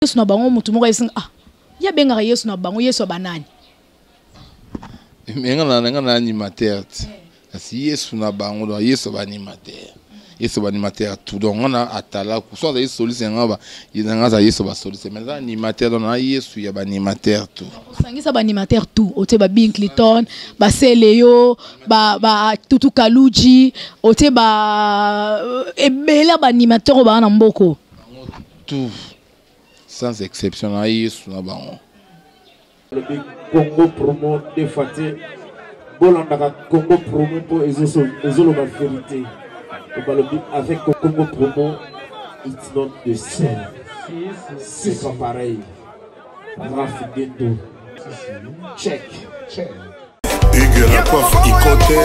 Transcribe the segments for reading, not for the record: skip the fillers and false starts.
Yesu na bango mutu moko esinga ah ya benga Yesu na bango Yesu banani nga animateur si Yesu na bango do Yesu ba animateur tout donc on a atala ku so da Yesu solution ngaba yinanga za Yesu ba solution mais animateur don na Yesu ya ba animateur tout sangisa ba animateur tout ote ba Bill Clinton ba Seleyo ba Tutu Kaluji ote ba ebela ba animateur ba na mboko tout sans exception na Yesu na bango le Congo promo de Faté bolanda Congo promo pour ezolo ba vérité avec le Congo promo it's not the same c'est pas pareil Rafi Gendo check Hugues la coiffe Ikoté.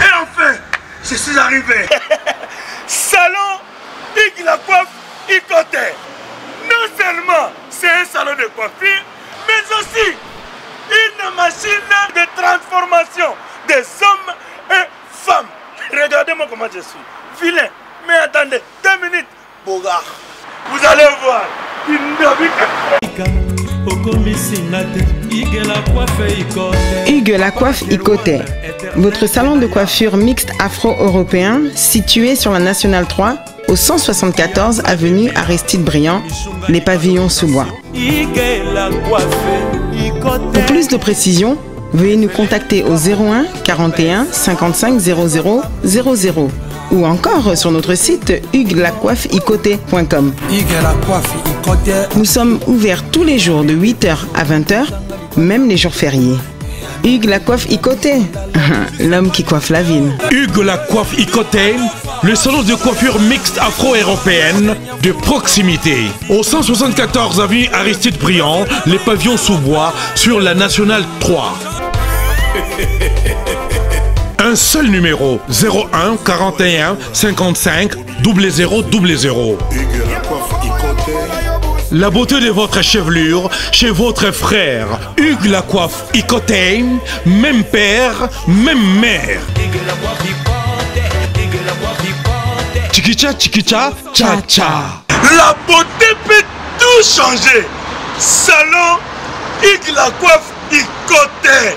Et enfin je suis arrivé salon Hugues la coiffe Ikoté. Non seulement c'est un salon de coiffure, mais aussi une machine de transformation des hommes et femmes. Regardez-moi comment je suis. Vilain. Mais attendez, 2 minutes. Bogard. Vous allez voir. Hugues la coiffe Ikoté. Votre salon de coiffure mixte afro-européen situé sur la Nationale 3 au 174 avenue Aristide Briand, les pavillons sous bois. Pour plus de précisions, veuillez nous contacter au 01 41 55 00 00 ou encore sur notre site hugueslacoiffeikoté.com. Nous sommes ouverts tous les jours de 8h à 20h, même les jours fériés. Hugues la coiffe Ikoté, l'homme qui coiffe la ville. Hugues la coiffe Ikoté, le salon de coiffure mixte afro-européenne de proximité. Au 174 avenue Aristide Briand, les pavillons sous bois sur la Nationale 3. Un seul numéro, 01 41 55 00 00. La beauté de votre chevelure chez votre frère. Hugues la coiffe Ikoté, même père, même mère. Chikicha, chikicha, cha cha. La beauté peut tout changer. Salon Hugues la coiffe Ikoté.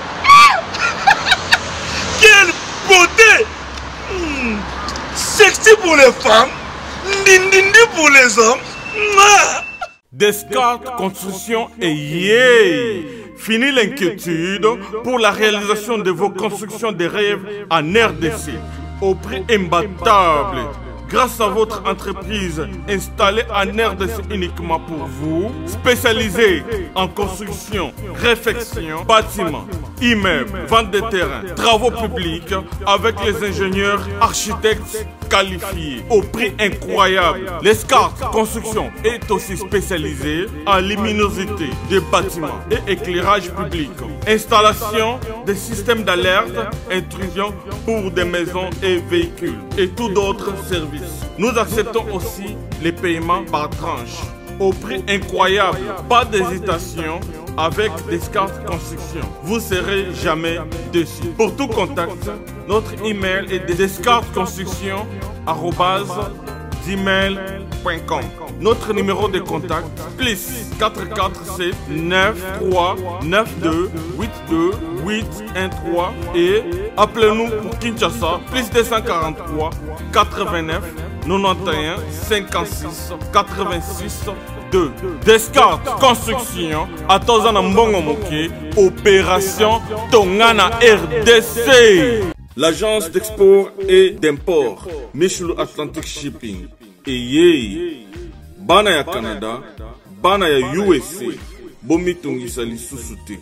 Quelle beauté! Sexy pour les femmes, ndindindi pour les hommes. Descartes Construction et yay! Fini l'inquiétude pour la réalisation de vos constructions de rêves en RDC au prix imbattable. Grâce à votre entreprise installée en RDC uniquement pour vous, spécialisée en construction, réfection, bâtiments, immeubles, vente de terrains, travaux publics, avec les ingénieurs architectes qualifiés au prix incroyable. L'escarpe Construction est aussi spécialisée en luminosité des bâtiments et éclairage public, installation des systèmes d'alerte, intrusion pour des maisons et véhicules et tout d'autres services. Nous acceptons aussi les paiements par tranche au prix incroyable. Pas d'hésitation avec Descartes Construction. Vous ne serez jamais déçus. Pour tout contact, notre email est descartesconstruction@gmail.com. Notre numéro de contact plus 447 93 92 82 813 et appelez-nous pour Kinshasa plus 243 89 91 56 86 2. Descartes Construction à Tozana Mbongo Moké, opération Tongana RDC. L'agence d'export et d'import Michel Atlantic Shipping et yé bana ya Canada, bana ya USA, bomitungisa lisusuté.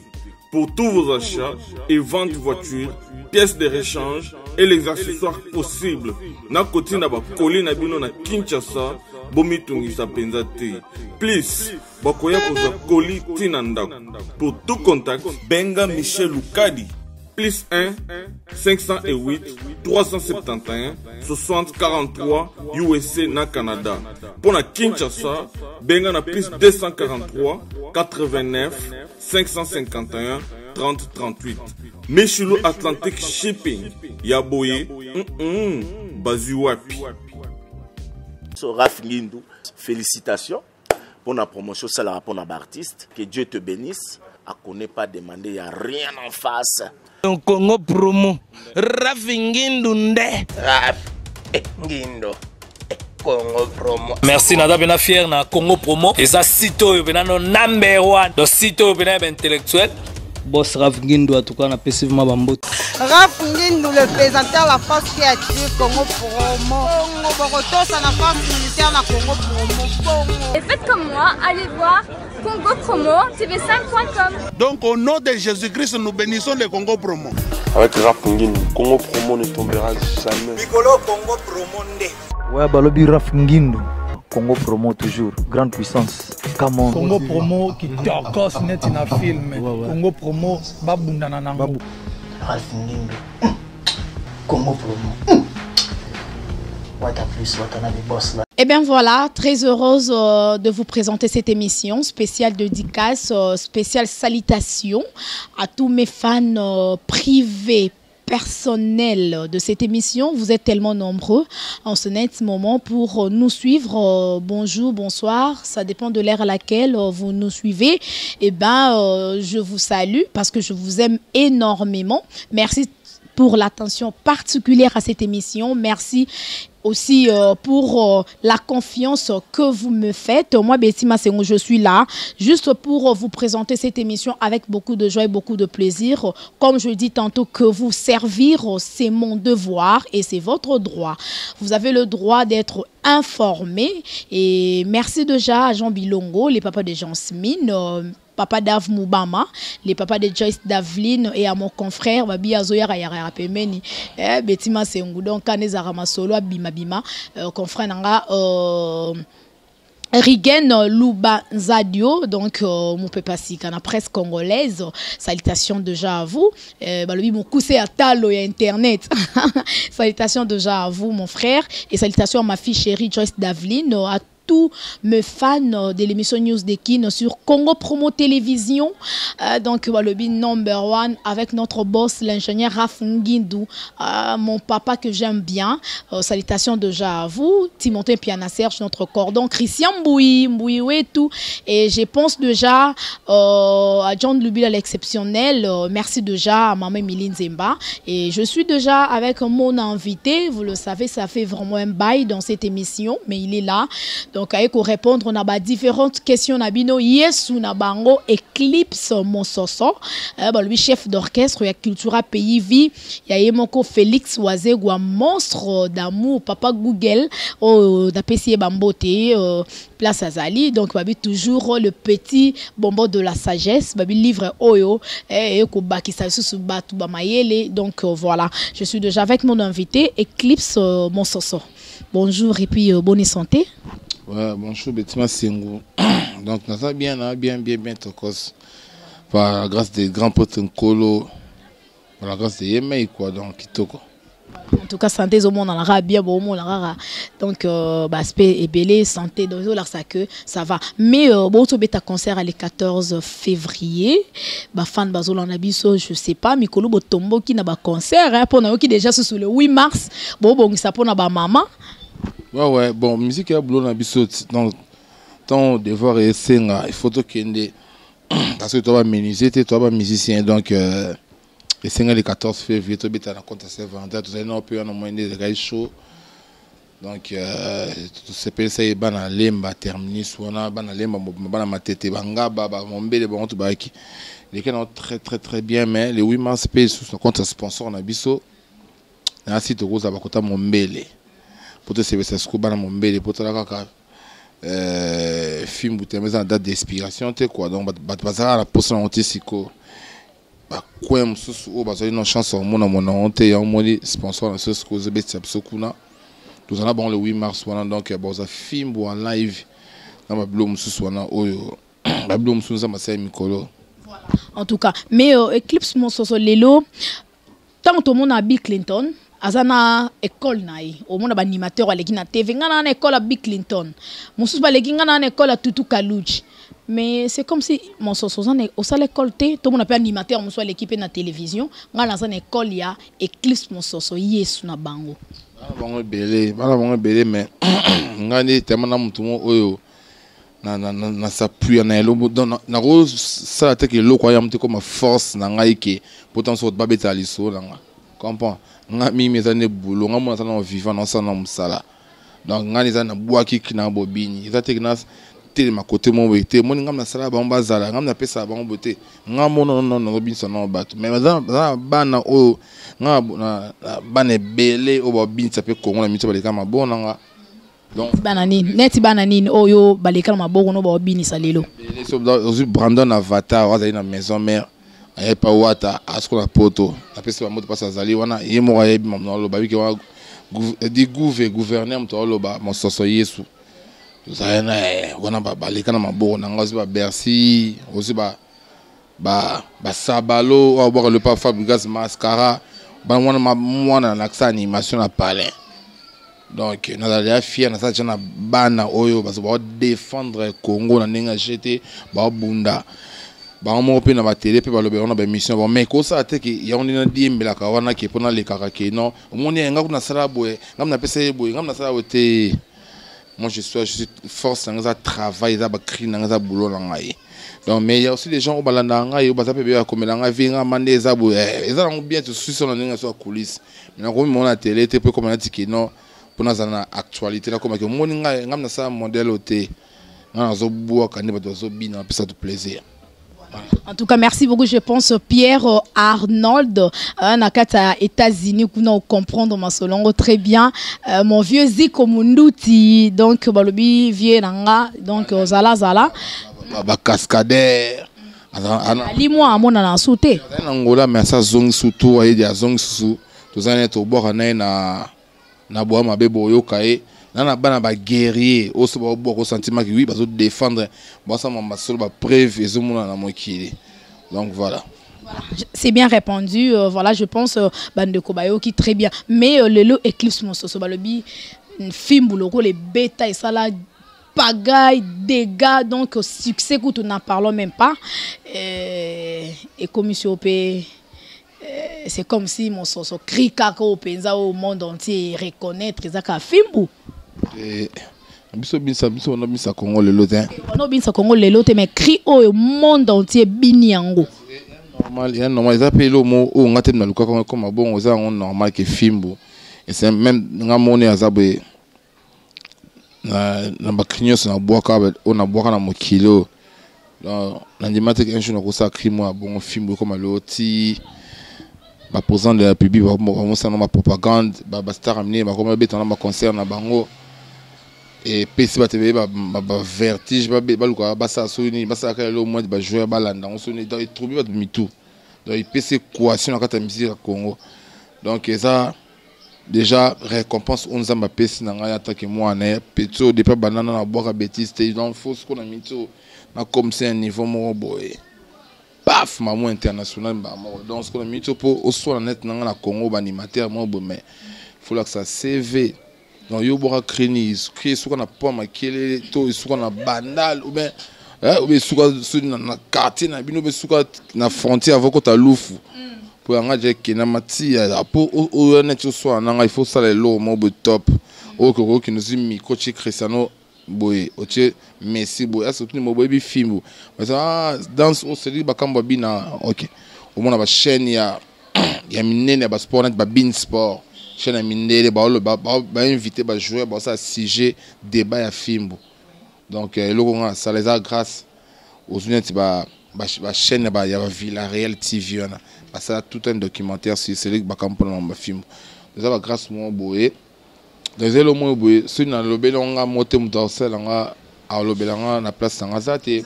Pour tous vos achats et ventes de voitures, pièces de rechange et les accessoires possibles. Na koti na ba koli na bino na Kinshasa, bomitungisa penzate. Please, bakoya koza koli tinanda. Pour tout contact, benga Michel Lukadi. Plus 1 508 371 60 43 USA na Canada. Pour la Kinshasa, benga na plus 243 89 551 30 38. Michelo Atlantic Shipping. Yaboye. Bazuapi. Raph Ngindu, félicitations pour la promotion, ça la pour l'artiste. Que Dieu te bénisse. À connaît pas demander, il n'y a rien en face. Donc Congo promo, Raph Ngindu Raph Ngindu. Congo promo. Merci nada bena fier na Congo promo. Et ça sito bena no number 1. Donc sito bena intellectuel. Boss Raph Ngindu en tout cas na passivement bambot. Raph Ngindu le présentateur la force créative Congo promo. Congo Boroto ça la force militaire na Congo promo. Et faites comme moi, allez voir Congo promo tv5.com. Donc au nom de Jésus-Christ nous bénissons le Congo promo. Avec Raph Ngindu, Congo promo ne tombera jamais. Piccolo Congo promo ndé. Ouais, balobi Raph Ngindu. Congo promo toujours, grande puissance. Come on. Congo promo qui torcos net in a film. Congo promo babunda na nango. Raph Ngindu. Congo promo. What a plus, what a boss là. Eh bien voilà, très heureuse de vous présenter cette émission spéciale dédicace, spéciale salutation à tous mes fans privés, personnel de cette émission. Vous êtes tellement nombreux en ce net moment pour nous suivre. Bonjour, bonsoir, ça dépend de l'heure à laquelle vous nous suivez. Eh bien, je vous salue parce que je vous aime énormément. Merci pour l'attention particulière à cette émission. Merci aussi pour la confiance que vous me faites. Moi, Betty Massengo, je suis là juste pour vous présenter cette émission avec beaucoup de joie et beaucoup de plaisir. Comme je dis tantôt, que vous servir, c'est mon devoir et c'est votre droit. Vous avez le droit d'être informé. Et merci déjà à Jean Bilongo, les papas de Jean Smine, Papa Dav Moubama, les papas de Joyce Davlin et à mon confrère Babi Azoya Rayara Pemeni, Betty Massengo, donc Kaneza Ramasolo, Bima, confrère Nanga, Rigen Louba Zadio, donc mon pépassi, la presse congolaise. Salutations déjà à vous. Balobi mon coussé à talo et internet. Salutations déjà à vous, mon frère, et salutations à ma fille chérie Joyce Davlin, à tous mes fans de l'émission News de Kin sur Congo Promo Télévision. Donc, le number 1 avec notre boss, l'ingénieur Raph Ngindu, mon papa que j'aime bien. Salutations déjà à vous. Timothée Piana Serge, notre cordon. Christian Mboui et tout. Et je pense déjà à John Lubila l'exceptionnel. Merci déjà à Maman Emilie Nzemba. Et je suis déjà avec mon invité. Vous le savez, ça fait vraiment un bail dans cette émission, mais il est là. Donc, il faut répondre à différentes questions. Nabino Yesu Nabango Eclipse Monsoso, lui chef d'orchestre, il y a Cultura Pays Vie, il y a Yemoko Félix Wazegwa, monstre d'amour, papa Google, d'Apessier Bambote, Place Azali. Donc, babi toujours le petit bonbon de la sagesse, babi livre Oyo, et Kobaki Sasusu Batu Bamayele. Donc, voilà, je suis déjà avec mon invité, Eclipse Monsoso. Bonjour et puis bonne santé. Ouais, bonjour, Betty Massengo. Donc, nous sommes bien, tokos. Par la grâce des grands potes Nkolo, par la grâce de Yemei, quoi, donc, Kitoko. En tout cas, santé au monde, on aura bien, bon, on aura. Donc, aspect est belé, santé, donc, ça va. Mais, bon, tu as concert le 14 février. Fan Bazol en abisso, je sais pas, Mikolo Botombo qui n'a pas concert, hein, pour nous qui déjà sur le 8 mars. Bon, ça pour ma maman. Ouais, bon, musique est boulot dans biso, donc, ton devoir est senga, il faut que parce que tu vas menuisier, tu vas musicien, donc, et senga le 14 février, tu vas compte à Saint-Valentin, tu vas peu en moins de gars chaud, donc, tu sais, ça est bana lemba terminus, ou on a bana lemba, bana matete, banga, baba, mon bébé, bon, tu vas qui, lesquels ont très bien, mais les 8 mars payent sous son compte sponsor en abisso, et ainsi tu vas à mon bébé. Pour te servir ce scoop dans mon bébé pour te la film pour te mettre en date d'inspiration tu quoi donc bazar la poisson anti-sico bah quoi sous au bazar une chanson mon honte et mon sponsor dans ce scoop de bête sokuna nous allons bon le 8 mars donc bazar film ou en live dans ma blum sous wana oyo ma blum sous ça ma c'est Mikolo. Voilà en tout cas mais Eclipse Monsoso lelo tant tout le monde a Bill Clinton azana école naï au monde animateur aleki na TV ngana na école à Bill Clinton mususu baleki ngana na école à Tutu Kaluji mais c'est comme si mon sosozane au salle école té tout le monde appelle animateur mususu l'équipe na télévision ngana na école ya Eclipse Monsoso yesu na bango Bana bango belé mais ngani tellement mutu mo oyo na s'appuie na elo na ko ça te que lo kwa ya mutu comme force na ngai ke potentiel ba beta liso na nga comprends nga mi mezane boulot nga mona sana vivant na sana musala donc ngani za na bwaki kina bobini za te na tele ma côté mo wete moni ngam na sala ba mbazala ngam na pesa ba mbote ngam no binso na bato mais za bana o nga na bana belé o ba binsa pe Congo na mito ba kama bona nga donc banani neti banani oyo balekala maboko no ba bini salelo so Brandon Avatar wa na maison mère ay pa wata asko na poto na pesa ba moto pasa zali wana yemo ya bi mamno lo ba bi ke wa di gouverner mto lo ba mo soso Yesu zana wana ba balekana maboko na ngazi ba Bercy aussi ba sabalo wa ba le pas Fabregas Mascara ba mwana na action animation na palais. Donc nous allons fier na ça na bana oyo parce que défendre Congo na ninga jeté ba bunda ba mo pe na ba télé pe ba lobe on a ba mission bon mais ko ça te que ya on na diembela ka wana ke pona le kaka ke non omoni nga kuna sala boye ngam na pesa boye ngam na sala wote moi je suis force dans ça travail ça ba cri dans ça boulot na ngai. Donc mais il y a aussi des gens au balanda ngai au basape be comme la ngai vinga mande ça boye ça on bien te suis sur la ninga sur coulisses mais ko mo na télé te pe comme na tiki non pour nous en actualité là comme que moi ngam na ça modèle oté na zo boa kani ba zo bina pe ça de plaisir. En tout cas, merci beaucoup. Je pense Pierre Arnold, nakata États-Unis, nous comprendre ma solongo très bien. Mon vieux Ziko Munduti, donc balobi vieux nanga, donc zala. Ba cascadeur. Ali moi à mon na souté. En Angola, mais ça zong surtout ayi dia zong susu. Tozane to boka na boa mabebo yokae. Nana bana ba guerrier aussi ba beaucoup sentiment que oui ba défendre ba ça mamba solo ba preuve et zomuna na mokili. Donc voilà. C'est bien répondu. Voilà, je pense bande kobayo qui très bien. Mais le Eclipse mon soso balobi film bouloko les bêta et ça là pagaille dégâts donc succès que nous n'en parlons même pas et commission P c'est comme si mon soso cri kako penza au monde entier reconnaître ça ka film biso na bisa Congo le lotin on bisa Congo le lotin mais cri au monde entier bini yango normal ça pelo mo o ngate na luka comme bon ça on normal que film et c'est même ngamone azabwe na bakrinyo na boaka on a boaka na mokilo na ndimate un jour na ko sa cri moi bon film comme loti ba posant de la public ba ça na propagande ba star amener ba comme betana ba concert na bango et PC ba tebe ba vertige ba luka ba sa soni ba sa ka le moins ba jouer balanda on soni dans trouver ba mitou donc PC coation na kata musique Congo donc ça déjà récompense on zamba PC na nga attaque moi na peto depuis banana na boka bêtise donc faut ce qu'on a mitou na comme c'est un niveau mo boy paf maman international donc ce qu'on a mitou pour au soir net na Congo ba animateur mo bo mais faut là que ça CV. Donc yo boka crénis créer ce qu'on a pas makele to ce qu'on a bandal ou bien ce na quartier na bino be suka na frontière avant que ta loufu pour nga que na mati pour au net so na il faut ça les lots mo top au ko qui nous mi coach Cristiano boy oche Messi boy ça tout mo boy bi film mais ça danse au série ba kamba bina OK au moins ba chaîne ya minene ba sport net ba bin sport chaîne minene ba invité ba jouer ba ça sujet débat ya film donc le ça les a grâce aux unités ba chaîne ba ya Villarreal TV on a ça tout un documentaire sur celui ba campagne ba film ça va grâce moi boy dans le moment boy sur na lobelanga moté mutasela nga a lobelanga na place nga zate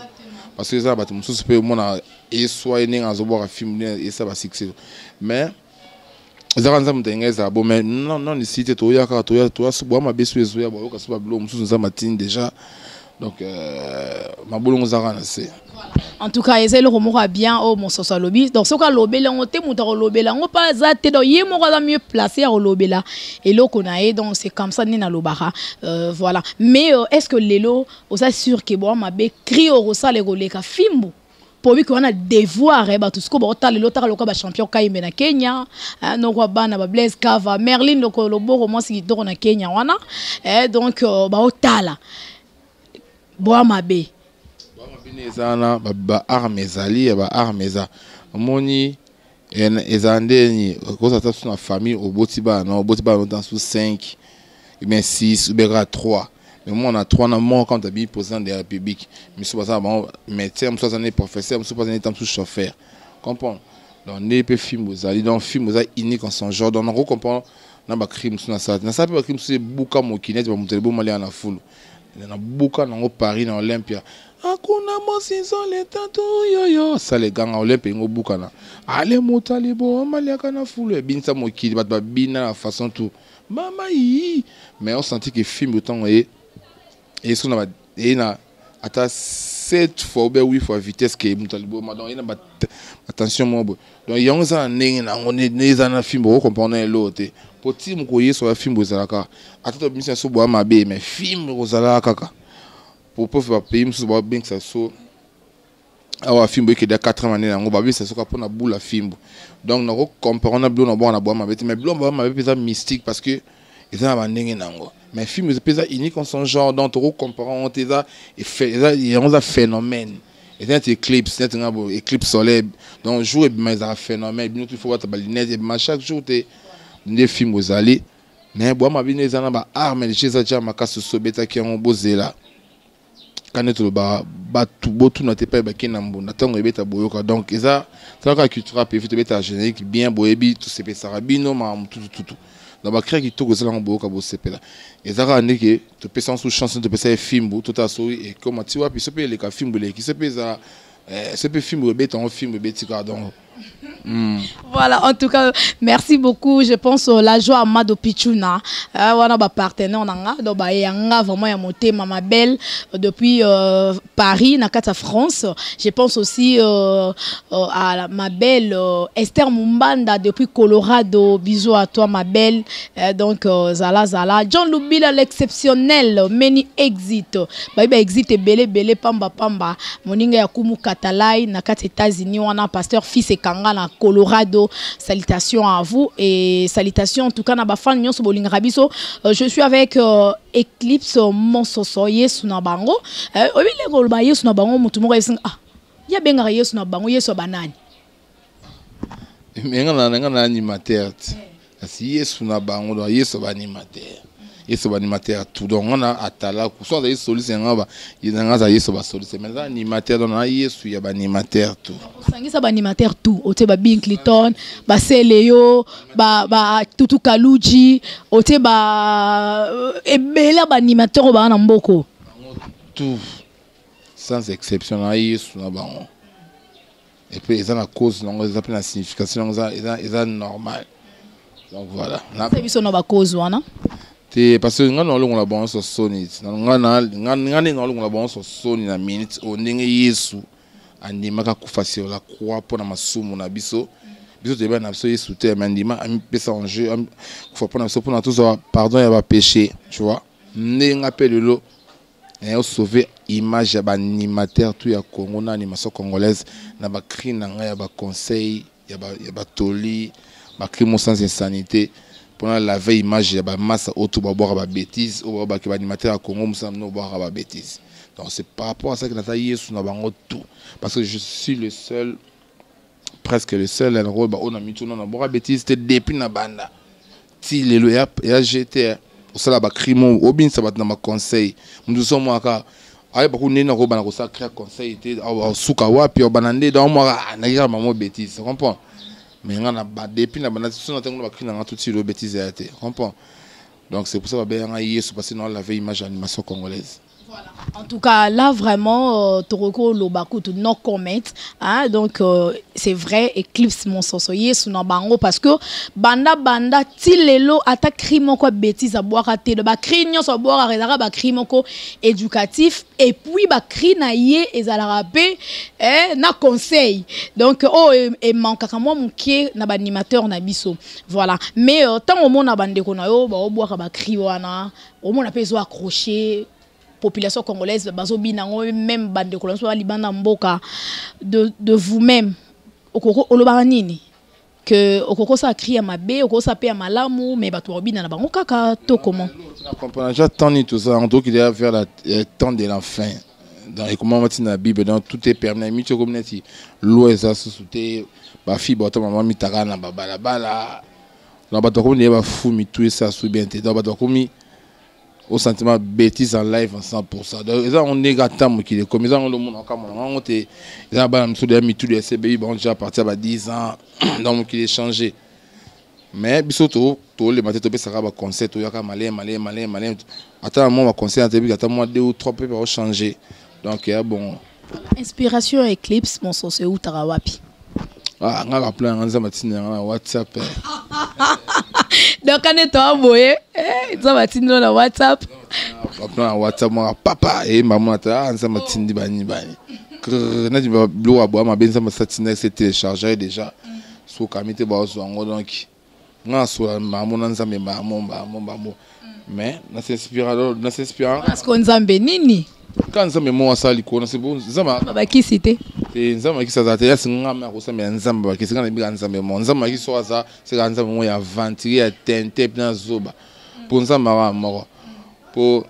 parce que ça ba tout se peut mona et soit né en zobo film et ça va succès mais zaranza mutengeza bon mais non ici to ya ka to ya subo ma besu ezo ya bo ka suba blo mususu za matine déjà donc ma bolongo zarana c'est en tout cas ezelo romora bien au mon soso lobby donc ce ka lobela ngote muta lobela ngo pas za te do yemo ka mieux placé à lobela et lo konae donc c'est comme ça nina lobara voilà mais est-ce que lelo osa sûr que bon ma be cri au rosa le goleka fimbu pour lui qu'on a devoir tout ce qu'on a le champion Kaimbe na Kenya no kwa bana ba Blaise Kava Merlin loko lobo roman si to na Kenya wana donc ba otala boa mabe ezana ba armezali ba armeza moni ezandeni ko ça na famille au botiba non dans sous 5 mais 6 ou bien 3. Mais moi, on a 3 ans quand tu as président de la République. Mais c'est pas ça, médecin, je suis professeur, je suis chauffeur. Comprends? Donc, on est film aux alliés, donc film aux alliés unique en son genre. Donc, on comprend, on a un crime sur ça. On a un crime sur beaucoup de mokinet, on a beaucoup de la foule. On a beaucoup de Paris, dans Olympia. Akuna mosinzo le tatu yo ça les gars Olympia ngo bukana. Allez motali bo maliaka na foule. Binsa mokili bat ba bina la façon tout. Mama yi. Mais on sentit que film autant et ce qu'on a à 7 fois ou 8 fois vitesse que Moutalibo donc il y a attention mon donc il y a on est dans un film pour comprendre l'autre petit mon coyer sur le film bozalaka attends mission so boa mabe mais film bozalaka pour pouvoir payer monsieur boa bien que ça so awa film qui de 4 ans on va bien ça so pour na boule film donc on compare on a bleu on boa mabe mais bleu boa mabe c'est mystique parce que ils ont abandonné nango mais film c'est unique en son genre donc on compare on ça et fait il y a un phénomène et c'est un éclipse solaire donc jour mais un phénomène il faut voir ta balinette mais chaque jour des films aux allées mais bois ma bine ezana ba arme les chez ça makaso sobeta qui on bozela quand le ba tout botu na te pa ba kinambo na tango ebeta boyoka donc ça ka culture pe fit beta générique bien boyebi tout c'est sarabino ma tout dans ba créer qui tout gozela on boyoka bo sepela et ça ka ndeke to pesa sous chanson to pesa film tout à so et comment tu vois puis ce peut les ka film les qui se pesa ce peut film beta un film betika donc Voilà, en tout cas, merci beaucoup. Je pense la joie à Mado Pichuna. On a un partenaire, donc vraiment il y a monté ma belle depuis Paris, Nakata France. Je pense aussi à ma belle Esther Mumbanda depuis Colorado. Bisous à toi ma belle. Donc Zala. John Lubila l'exceptionnel. Many exit. Exit et belé pamba. Moninga Yakumu Katalai Nakata États-Unis. On a pasteur fils et Kanga na Colorado. Salutations à vous et salutations en tout cas na ba fan nyonso bolinga rabiso. Je suis avec Eclipse Monsoso Yesu na bango. Obile ko ba Yesu na bango mutu moko yesinga ya benga Yesu na bango Yesu banani. Menga animateur. Asi Yesu na bango do Yesu animateur. Yesu animateur tout donc on a atala ku so da solution ngaba yinanga za Yesu ba solution mais animateur donc na Yesu ya animateur tout. Sangisa ba animateur tout ote ba Bill Clinton ba Seleo ba Tutu Kaluji ote ba ebela ba animateur ba na mboko tout sans exception na Yesu na bango. Et puis ils ont la cause non ils appellent la signification ils ont normal. Donc voilà. C'est biso na ba cause wana. Parce que nous avons la bonne sur Sony. Nous avons la bonne sur Sony na minute. On est Yesu. Andima ka kufasi la croix pour na masumu na biso. Biso te ba na biso Yesu te mais andima ami pesa en jeu. Faut pas na biso pour na tous pardon ya ba péché, tu vois. Ndenge appelle le et on sauver image ya ba animateur tout ya Congo na animation congolaise na ba cri na ya ba conseil ya ba toli ba crime sans insanité. Pendant la veille image ya ba massa auto ba boire ba bêtise ou ba ki animateur à Congo musa no boire ba bêtise. Donc c'est par rapport à ça que nata Yesu na bango tout parce que je suis le seul presque le seul rôle ba on a mis tout na boire bêtise te depuis na banda. Ti le ya GT au sala ba crime obin ça ba na ma conseil. Nous sommes moi ka ay ba ko nena ko bana ko sacré conseil te au suka wapi au banande dans moi na ya mamo bêtise, tu comprends? Mais on a depuis la banane sur notre on a pris dans tout le bêtise à été comprends donc c'est pour ça que ben Yesu parce que nous la veille image animation congolaise. Voilà. En tout cas, là vraiment, Toroko Lobaku to no comment, hein, donc c'est vrai Eclipse Monsoso Yesu na bango parce que banda tilelo ata crime ko bêtise à boire te de ba crignon so boire rezara ba crime ko éducatif et puis ba cri na ye ezala rapé na conseil donc et manka kamo mukie na ba animateur na biso voilà mais tant au monde na bande ko na yo ba boire ba cri wana au monde a peso accrocher population congolaise bazo binango même bande kolonso libanda mboka de vous-même okoko olobaka nini que okoko sa crie mabe okoko sa pe malamu mais bato robina na bango kaka to comment comprendre j'attends ni tout ça en tout qu'il y a vers le temps de la fin dans les commandements de la Bible donc tout est permis mi communauté loi ça sous-sauté ba fi ba to maman mi takana ba bala na bato ko ni ba fou mi tout ça sous bien te bato ko mi au sentiment bêtise en live en 100%. Donc ils ont négatif qui est comme ils ont le monde en caméra. On était ils ont pas mis de mi tout de CBI bon déjà parti à 10 ans donc il est changé. Mais bisoto tout les matins topé ça va concept il y a malin attends un moment concept attends moi 2 ou 3 pour changer. Donc bon inspiration Eclipse mon sens où tarawapi. Ah on a plein en matin WhatsApp. Donc on est en boye ça va tino na WhatsApp. Plein WhatsApp moi papa et maman ta ça m'a tindi bani que na di blow abo ma ben ça m'a satina c'est téléchargé déjà so kamite ba so ngo donc nga so maman nzambe maman mais na s'inspirant parce qu'on nzambe nini quand nzambe mo asali ko na c'est bon nzamba baba ki cité et nzamba ki sa ya singa ma ko sa me nzamba ki singa na bi nzambe mo nzamba ki so ça c'est nzamba mo ya ventiller ya tente na zoba pour nzamba wa moko pour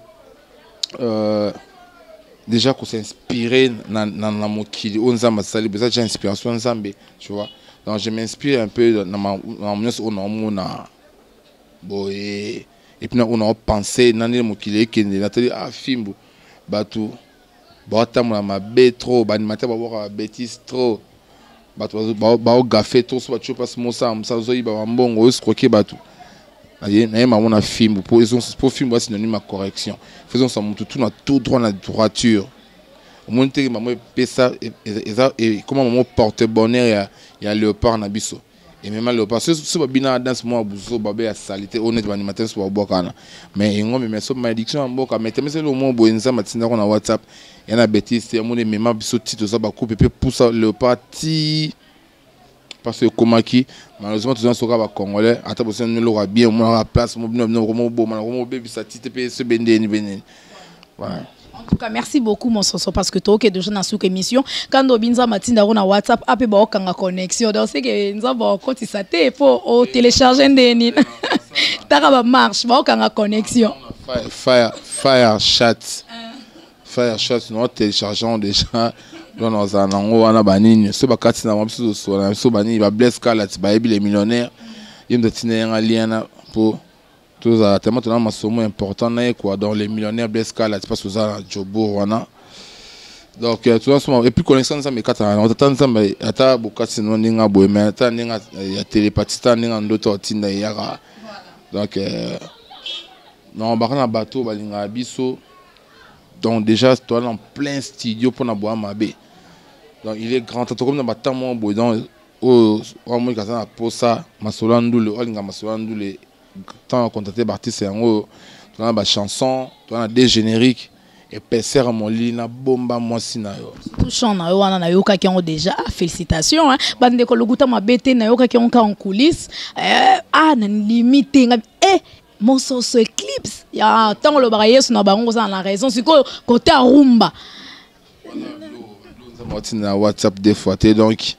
déjà qu'on s'inspirer dans mokili on nzamba sali besoin j'ai inspiration nzambe tu vois donc je m'inspire un peu dans ma on a boy et puis on a pensé dans le mokili qui est à fimbo batu bata ma bé trop banimateur ba voir bêtise trop batu ba gafé trop soit tu passes mon ça zo iba mbongo escroquer batu aye na ma on a film pour film c'est synonyme à correction faisons ça tout droit la droiture monter maman pesa et comment maman porte bonheur il y a léopard na biso et même léopard ce ba bina danse moi buzo babé à salité honnête animateur so bokana mais ngombe mais so malédiction mboka mais c'est le mot boenza matinda na WhatsApp il y a bêtise c'est mon même biso titre ça ba couper pousse léopard ti parce que komaki malheureusement tous gens sont congolais ata bosse nous l'aura bien moi la place mo bébé ça titre pe ce bendeni voilà. En tout cas, merci beaucoup, mon soso, parce que toi, qui es déjà dans cette émission, quand on binza matinda on a WhatsApp, après bah on a connexion, donc c'est que nous avons quand il s'attend pour télécharger des t'as marche, bah on a connexion. Fire chat, nous téléchargeons déjà dans nos anango, on a banni, ce bakati na mabsu so banni, il va blesser Kalat, bah il est millionnaire, il me donne un lien pour tous tellement on a un somme important quoi dans les millionnaires Blescal tu passes aux Jobo wana donc tout ça et puis connaissance ça mais quatre on attend ça mais ata bokati no ninga boy mais ata ninga ya télépathiste ninga ndoto tinda yaka donc non bakana bateau balinga biso donc déjà toi en plein studio pour na boire mabe donc il est grand comme na batamo boy donc au moi kazana pour ça masolandu le olinga masolandu le tant contacté l'artiste en haut tu as des chansons tu as des génériques et PC mon lit na bomba moi sinayo tout chant na yo wana na yo ka qui ont déjà félicitations hein bande ko loguta ma bete na yo ka qui ont en coulisses na limité mon soso Eclipse ya tant le brailler na bango ça la raison c'est côté rumba na WhatsApp des fois donc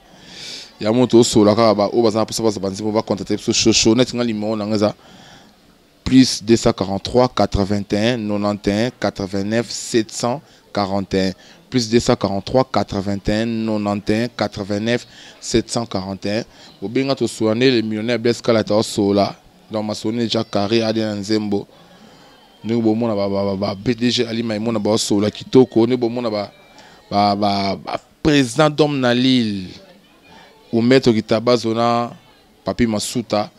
il y a mon tour sur la carte au bazar pour savoir on va contacter ce chocho net nga limon nga plus 243 81 91 89 741 plus 243 81 91 89 741 au binga to soigner les millionnaires Blescal ta sola dans ma sonné déjà carré Adien Nzembo nous bo mona ba PDG Ali Maimona ba sola kitoko ne bo mona ba président d'homme na Lille ou maître qui tabazona papi Masuta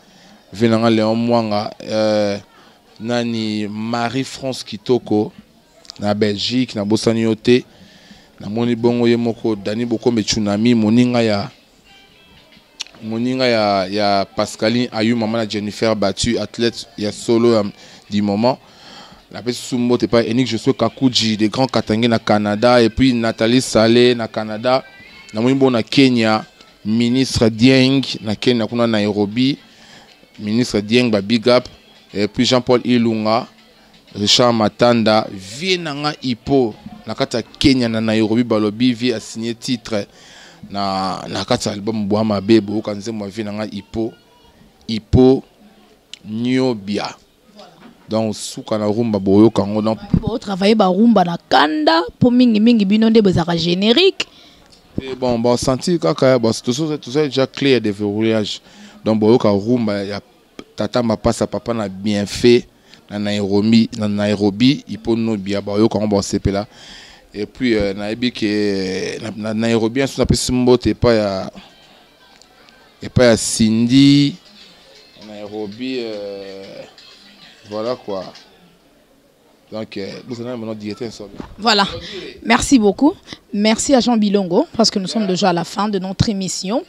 venanga Léon Mwanga nani Marie-France Kitoko na Belgique na Bossaniote na moni bongo ye moko Dani Boko Mechunami moninga ya Pascaline Ayu maman na Jennifer Battu athlète ya solo du moment la petite Sumbo t'es pas Enik je suis Kakuji des grands Katangé na Canada et puis Nathalie Salé na Canada na moni bon na Kenya ministre Dieng na Kenya kuna Nairobi ministre Dieng ba big up et puis Jean-Paul Ilunga Richard Matanda vie nanga Ipo na kata Kenya na Nairobi balobi vie a signé titre na kata album Boama Bebo kanze mo vie nanga Ipo Nyobia. Donc souka na rumba boyo kango donc bo travailler ba rumba na kanda po mingi bino nde bezaka générique. Et bon senti kaka bon tout ça déjà clé de verrouillage. Donc boyo ka rumba ya tata ma passa papa na bien fait na Nairobi Ipo Nyobia boyo kango bon sepela. Et puis naibi que na Nairobi on s'appelle Simbote et pas ya Cindy Nairobi voilà quoi. Donc, vous avez maintenant dit voilà. Merci beaucoup. Merci à Jean Bilongo parce que nous sommes déjà à la fin de notre émission.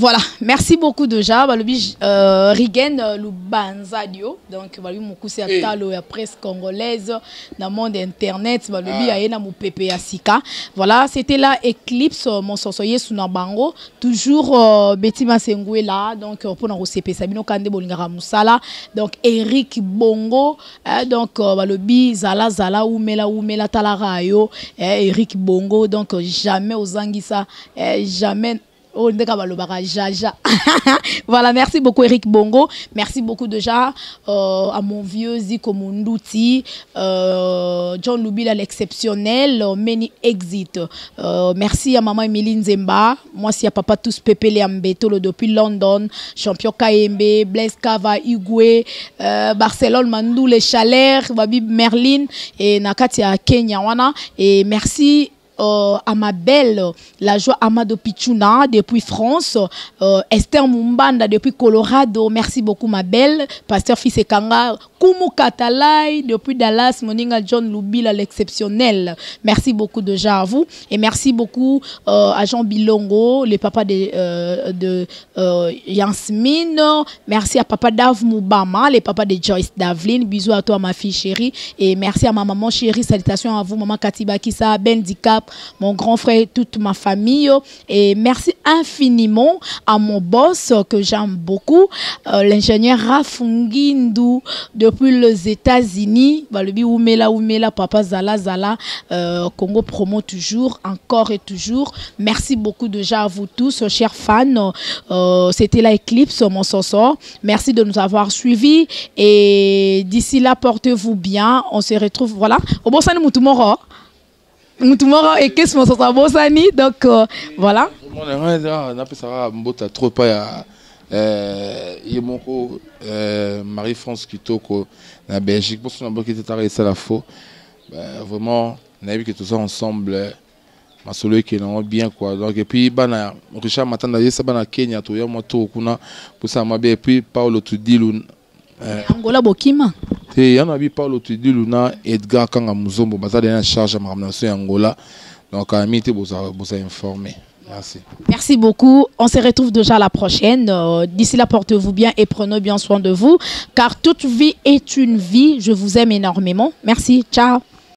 Voilà, merci beaucoup déjà. Rigen Lubanzadio, donc mon cousin à Talo et presse congolaise dans le monde internet. Voilà, c'était là Eclipse, mon sosoye Sunabango, toujours Betty Masengwe là, donc pour nous CP Sabino Kande Bolingara Moussala, donc Eric Bongo, donc Zala Oumela Talarayo, Eric Bongo, donc jamais aux Anguissa, jamais. Voilà, merci beaucoup Eric Bongo. Merci beaucoup déjà à mon vieux Ziko Munduti, John Lubila l'exceptionnel, Many Exit. Merci à maman Emeline Zemba. Moi, si à papa tous Pepele Ambetolo depuis London, champion KMB, Blaise Kava, Igwe, Barcelone, Mandou, les Chalères, Babi Merlin et Nakatia Kenya. Et merci à ma belle, la joie Amado Pichuna depuis France, Esther Mumbanda depuis Colorado, merci beaucoup ma belle, Pasteur Fisekanga, Kumu Katalai depuis Dallas, Moninga John Lubila l'exceptionnel, merci beaucoup déjà à vous, et merci beaucoup à Jean Bilongo, le papa de Yansmine, merci à papa Dave Moubama, le papa de Joyce Davlin, bisous à toi ma fille chérie, et merci à ma maman chérie, salutations à vous maman Katiba Kissa, Bendicap, mon grand frère, toute ma famille. Et merci infiniment à mon boss que j'aime beaucoup, l'ingénieur Rafungindu depuis les États-Unis. Oumela, Papa Zala, Congo Promo toujours, encore et toujours. Merci beaucoup déjà à vous tous, chers fans. C'était la Eclipse, mon soso. Merci de nous avoir suivis. Et d'ici là, portez-vous bien. On se retrouve, voilà. Au bon salut, Moutoumoro. Moutoumoro et qu'est-ce que ça bon sani donc voilà. On appelle ça mbota trop pas yemoko Marie-France Kitoko na Belgique pour son qui était arrêté la faux. Vraiment on a vu que tout ça ensemble ma solo qui est bien quoi. Donc et puis bana Richard Matanda ça bana Kenya to yamo to kuna pour ça m'a bien et puis Paulo Tudilu Angola Bokima. Il y en a Paulo Tudiluna, Edgar Kanga Muzombo, Baza de la charge à Marnation Angola. Donc, à Amité, vous informé. Merci. Merci beaucoup. On se retrouve déjà la prochaine. D'ici là, portez-vous bien et prenez bien soin de vous. Car toute vie est une vie. Je vous aime énormément. Merci. Ciao.